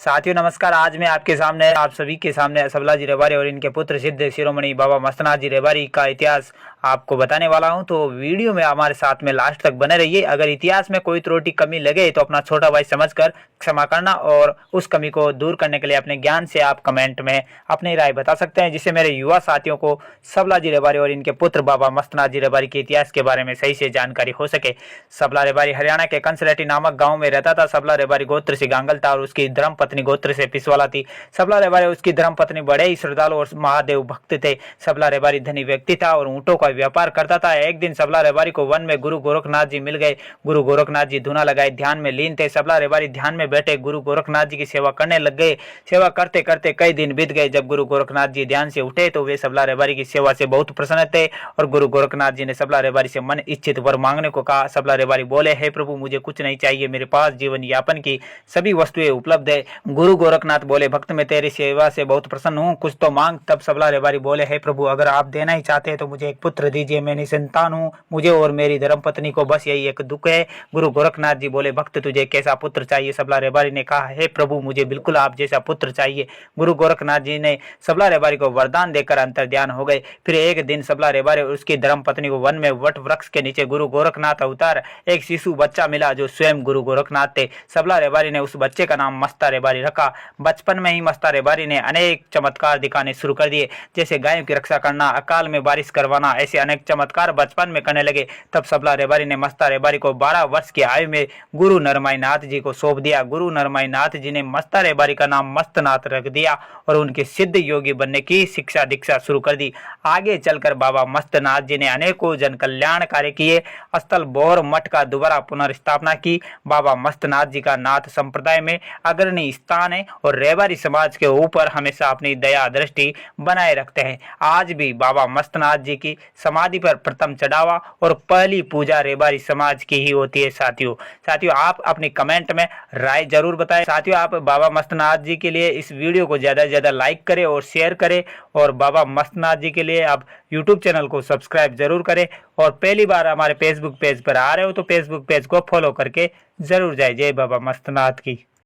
साथियों नमस्कार। आज मैं आपके सामने आप सभी के सामने सबला जी रेवारी और इनके पुत्र सिद्ध शिरोमणि बाबा मस्तनाथ जी रेवारी का इतिहास आपको बताने वाला हूं। तो वीडियो में हमारे साथ में लास्ट तक बने रहिए। अगर इतिहास में कोई त्रुटि कमी लगे तो अपना छोटा भाई समझकर क्षमा करना और उस कमी को दूर करने के लिए अपने ज्ञान से आप कमेंट में अपनी राय बता सकते हैं, जिससे मेरे युवा साथियों को सबला जी रेवारी और इनके पुत्र बाबा मस्तनाथ जी रेवारी के इतिहास के बारे में सही से जानकारी हो सके। सबला रेवारी हरियाणा के कंसरेटी नामक गाँव में रहता था। सबला रेवारी गोत्र से गांगल था और उसकी धर्म पत्नी गोत्र से पिसवाला थी। सबला रेवारी उसकी धर्म पत्नी बड़े ही श्रद्धालु और महादेव भक्त थे। सबला रेवारी धनी व्यक्ति था और ऊंटों का व्यापार करता था। एक दिन सबला रेवारी को वन में गुरु गोरखनाथ जी मिल गए। गुरु गोरखनाथ जी धुना लगाए ध्यान में लीन थे। सबला रेवारी ध्यान में बैठे गुरु गोरखनाथ जी की सेवा करने लग गए। सेवा करते करते कई दिन बीत गए। जब गुरु गोरखनाथ जी ध्यान से उठे तो वे सबला रेवारी की सेवा से बहुत प्रसन्न थे और गुरु गोरखनाथ जी ने सबला रेवारी से मन इच्छित वर मांगने को कहा। सबला रेवारी बोले, हे प्रभु, मुझे कुछ नहीं चाहिए, मेरे पास जीवन यापन की सभी वस्तुएं उपलब्ध है। गुरु गोरखनाथ बोले, भक्त मैं तेरी सेवा से बहुत प्रसन्न हूँ, कुछ तो मांग। तब सबला रेवारी बोले, हे प्रभु, अगर आप देना ही चाहते हैं तो मुझे एक पुत्र दीजिए, मैं निसंतान हूँ, मुझे और मेरी धर्मपत्नी को बस यही एक दुख है। गुरु गोरखनाथ जी बोले, भक्त तुझे कैसा पुत्र चाहिए? सबला रेवारी ने कहा, हे प्रभु, मुझे बिल्कुल आप जैसा पुत्र चाहिए। गुरु गोरखनाथ जी ने सबला रेवारी को वरदान देकर अंतर्ध्यान हो गए। फिर एक दिन सबला रेवारी और उसकी धर्मपत्नी को वन में वट वृक्ष के नीचे गुरु गोरखनाथ अवतार एक शिशु बच्चा मिला जो स्वयं गुरु गोरखनाथ थे। सबला रेवारी ने उस बच्चे का नाम मस्ता रेवारी रखा। बचपन में ही मस्ता रेवारी ने अनेक चमत्कार दिखाने शुरू कर दिए, जैसे गायों की रक्षा करना, अकाल में बारिश करवाना। ऐसे अनेक चमत्कार बचपन में करने लगे। तब सबला रेवारी ने मस्ता रेवारी को 12 वर्ष की आयु में गुरु नरमाई नाथ जी को सौंप दिया। गुरु नरमाई नाथ जी ने मस्ता रेवारी का नाम मस्तनाथ रख दिया और उनके सिद्ध योगी बनने की शिक्षा दीक्षा शुरू कर दी। आगे चलकर बाबा मस्तनाथ जी ने अनेकों जन कल्याण कार्य किए। स्थल बौर मठ का दोबारा पुनर्स्थापना की। बाबा मस्तनाथ जी का नाथ संप्रदाय में अग्रणी स्थान है और रेवारी समाज के ऊपर हमेशा अपनी दया दृष्टि बनाए रखते हैं। आज भी बाबा मस्तनाथ जी की समाधि पर प्रथम चढ़ावा और पहली पूजा रेवारी समाज की ही होती है। साथियों आप अपनी कमेंट में राय जरूर बताएं। साथियों आप बाबा मस्तनाथ जी के लिए इस वीडियो को ज्यादा से ज्यादा लाइक करें और शेयर करें और बाबा मस्तनाथ जी के लिए आप यूट्यूब चैनल को सब्सक्राइब जरूर करें और पहली बार हमारे फेसबुक पेज पर आ रहे हो तो फेसबुक पेज को फॉलो करके जरूर जाए। जय बाबा मस्तनाथ की।